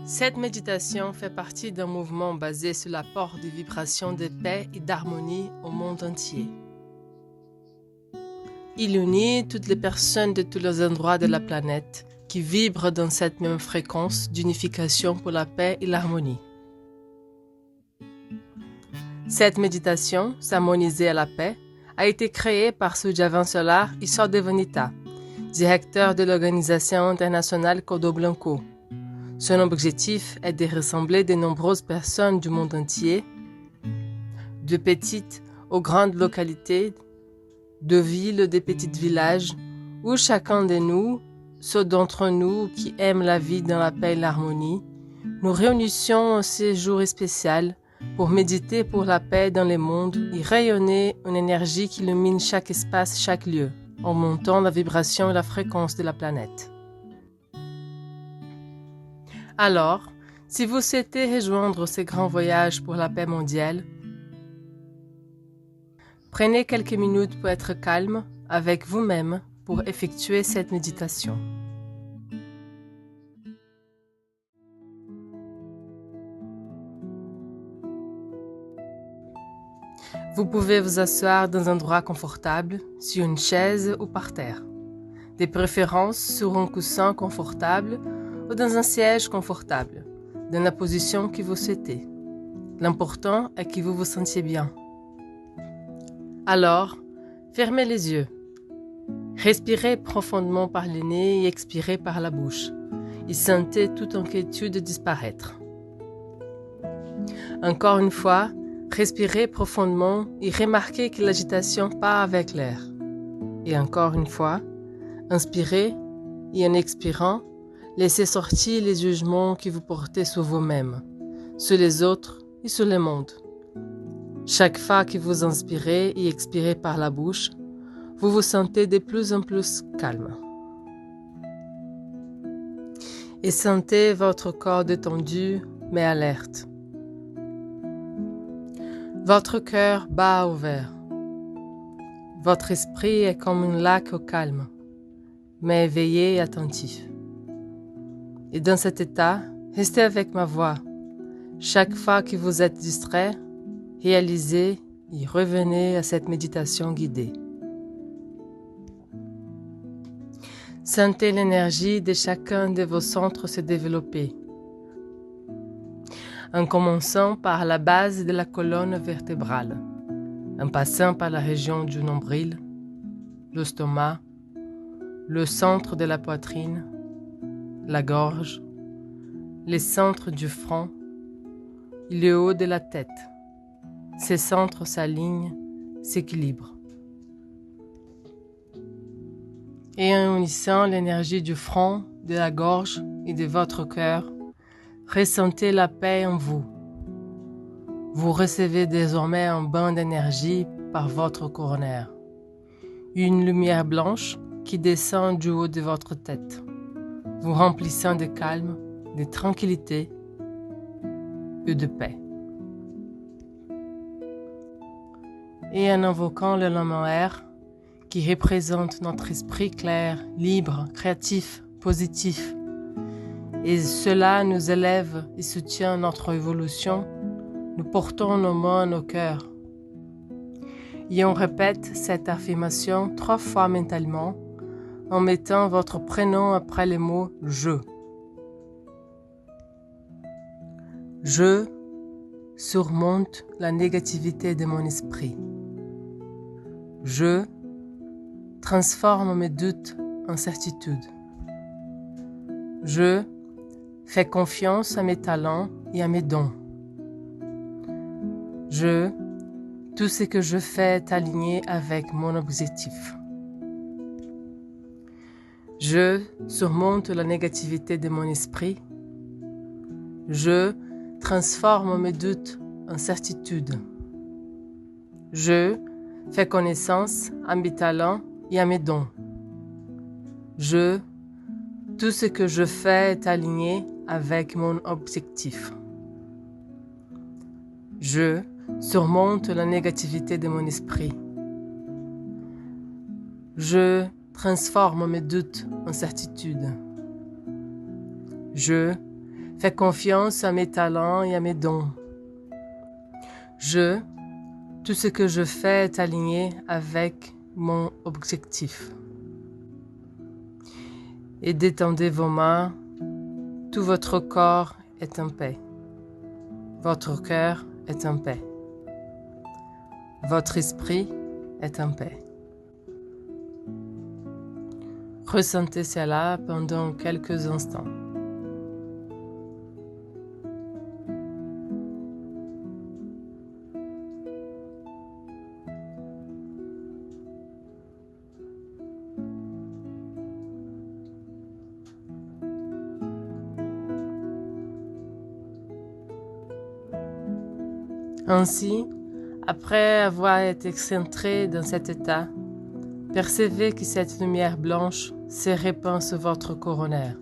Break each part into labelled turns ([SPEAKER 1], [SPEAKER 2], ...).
[SPEAKER 1] Cette méditation fait partie d'un mouvement basé sur l'apport de vibrations de paix et d'harmonie au monde entier. Il unit toutes les personnes de tous les endroits de la planète qui vibrent dans cette même fréquence d'unification pour la paix et l'harmonie. Cette méditation, s'harmoniser à la paix, a été créée par Sujavan Solar Isordevanita, directeur de l'Organisation internationale Código Blanco. Son objectif est de rassembler de nombreuses personnes du monde entier, de petites aux grandes localités, de villes, de petits villages, où chacun de nous, ceux d'entre nous qui aiment la vie dans la paix et l'harmonie, nous réunissions en ce jour spécial pour méditer pour la paix dans le monde et rayonner une énergie qui illumine chaque espace, chaque lieu, en montant la vibration et la fréquence de la planète. Alors, si vous souhaitez rejoindre ce grand voyage pour la paix mondiale, prenez quelques minutes pour être calme avec vous-même pour effectuer cette méditation. Vous pouvez vous asseoir dans un endroit confortable, sur une chaise ou par terre, de préférence sur un coussin confortable ou dans un siège confortable, dans la position que vous souhaitez. L'important est que vous vous sentiez bien. Alors, fermez les yeux. Respirez profondément par le nez et expirez par la bouche, et sentez toute inquiétude disparaître. Encore une fois, respirez profondément et remarquez que l'agitation part avec l'air. Et encore une fois, inspirez et en expirant, laissez sortir les jugements que vous portez sur vous-même, sur les autres et sur le monde. Chaque fois que vous inspirez et expirez par la bouche, vous vous sentez de plus en plus calme. Et sentez votre corps détendu mais alerte. Votre cœur bat ouvert. Votre esprit est comme un lac au calme, mais éveillé et attentif. Et dans cet état, restez avec ma voix. Chaque fois que vous êtes distrait, réalisez et revenez à cette méditation guidée. Sentez l'énergie de chacun de vos centres se développer, en commençant par la base de la colonne vertébrale, en passant par la région du nombril, l'estomac, le centre de la poitrine, la gorge, les centres du front et le haut de la tête. Ces centres s'alignent, s'équilibrent. Et en unissant l'énergie du front, de la gorge et de votre cœur, ressentez la paix en vous. Vous recevez désormais un bain d'énergie par votre coronaire. Une lumière blanche qui descend du haut de votre tête, vous remplissant de calme, de tranquillité et de paix. Et en invoquant le Lama-air, qui représente notre esprit clair, libre, créatif, positif, et cela nous élève et soutient notre évolution, nous portons nos mains à nos cœurs. Et on répète cette affirmation 3 fois mentalement, en mettant votre prénom après les mots « je ». Je surmonte la négativité de mon esprit. Je transforme mes doutes en certitude. Je fais confiance à mes talents et à mes dons. Tout ce que je fais est aligné avec mon objectif. Je surmonte la négativité de mon esprit. Je transforme mes doutes en certitude. Je fais connaissance à mes talents et à mes dons. Tout ce que je fais est aligné avec mon objectif. Je surmonte la négativité de mon esprit. Je transforme mes doutes en certitude. Je Fais confiance à mes talents et à mes dons. Tout ce que je fais est aligné avec mon objectif. Et détendez vos mains, tout votre corps est en paix. Votre cœur est en paix. Votre esprit est en paix. Ressentez cela pendant quelques instants. Ainsi, après avoir été centré dans cet état, percevez que cette lumière blanche se répand sur votre coronaire,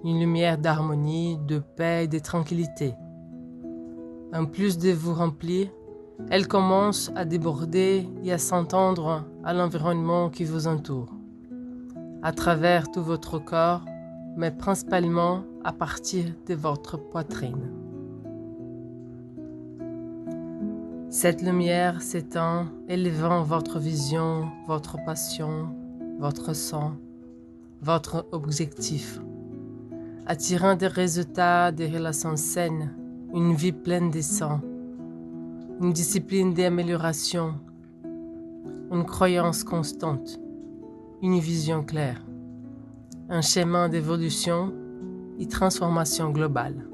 [SPEAKER 1] une lumière d'harmonie, de paix et de tranquillité. En plus de vous remplir, elle commence à déborder et à s'entendre à l'environnement qui vous entoure, à travers tout votre corps, mais principalement à partir de votre poitrine. Cette lumière s'étend, élevant votre vision, votre passion, votre sang, votre objectif, attirant des résultats, des relations saines, une vie pleine de sens, une discipline d'amélioration, une croyance constante, une vision claire, un chemin d'évolution et transformation globale.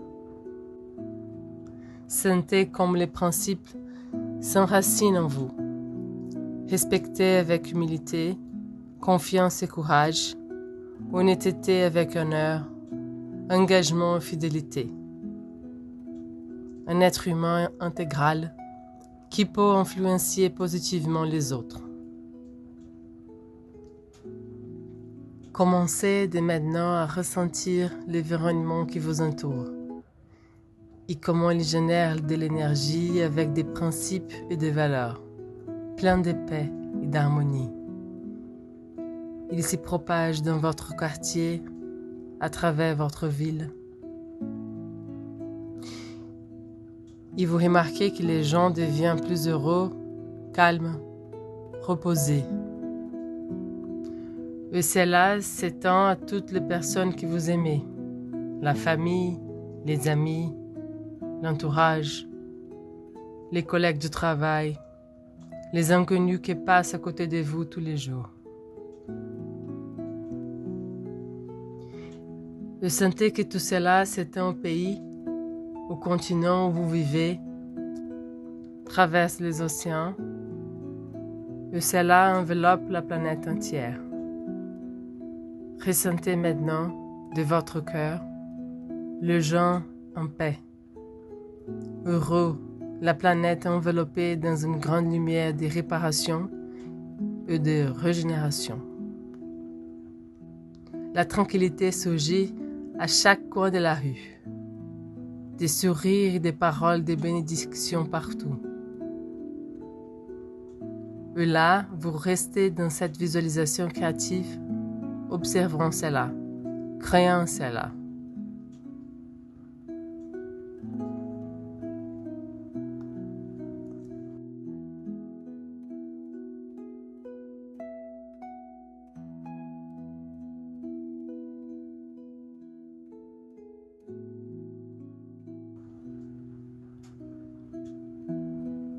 [SPEAKER 1] Sentez comme les principes s'enracinent en vous. Respectez avec humilité, confiance et courage, honnêteté avec honneur, engagement et fidélité. Un être humain intégral qui peut influencer positivement les autres. Commencez dès maintenant à ressentir l'environnement qui vous entoure et comment il génère de l'énergie avec des principes et des valeurs, pleins de paix et d'harmonie. Il s'y propage dans votre quartier, à travers votre ville. Et vous remarquez que les gens deviennent plus heureux, calmes, reposés. Et cela s'étend à toutes les personnes que vous aimez, la famille, les amis, l'entourage, les collègues du travail, les inconnus qui passent à côté de vous tous les jours. Vous sentez que tout cela s'étend au pays, au continent où vous vivez, traverse les océans, et cela enveloppe la planète entière. Ressentez maintenant de votre cœur le gens en paix, heureux, la planète enveloppée dans une grande lumière de réparation et de régénération. La tranquillité surgit à chaque coin de la rue, des sourires et des paroles de bénédiction partout. Et là, vous restez dans cette visualisation créative, observant cela, créant cela.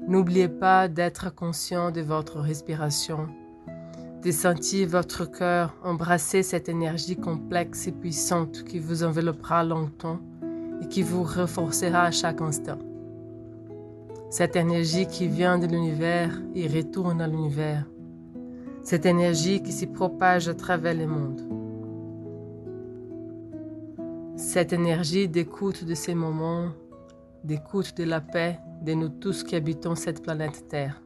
[SPEAKER 1] N'oubliez pas d'être conscient de votre respiration, de sentir votre cœur embrasser cette énergie complexe et puissante qui vous enveloppera longtemps et qui vous renforcera à chaque instant. Cette énergie qui vient de l'univers et retourne à l'univers. Cette énergie qui se propage à travers le monde. Cette énergie d'écoute de ces moments, d'écoute de la paix de nous tous qui habitons cette planète Terre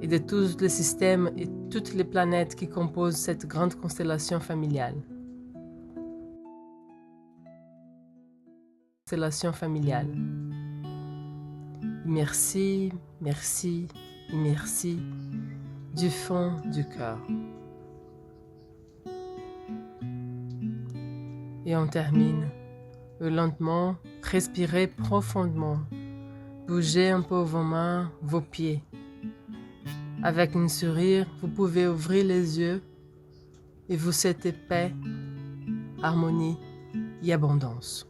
[SPEAKER 1] et de tous les systèmes et toutes les planètes qui composent cette grande constellation familiale. Constellation familiale. Merci, merci et merci du fond du cœur. Et on termine Lentement, respirez profondément. Bougez un peu vos mains, vos pieds. Avec un sourire, vous pouvez ouvrir les yeux et vous souhaiter paix, harmonie et abondance.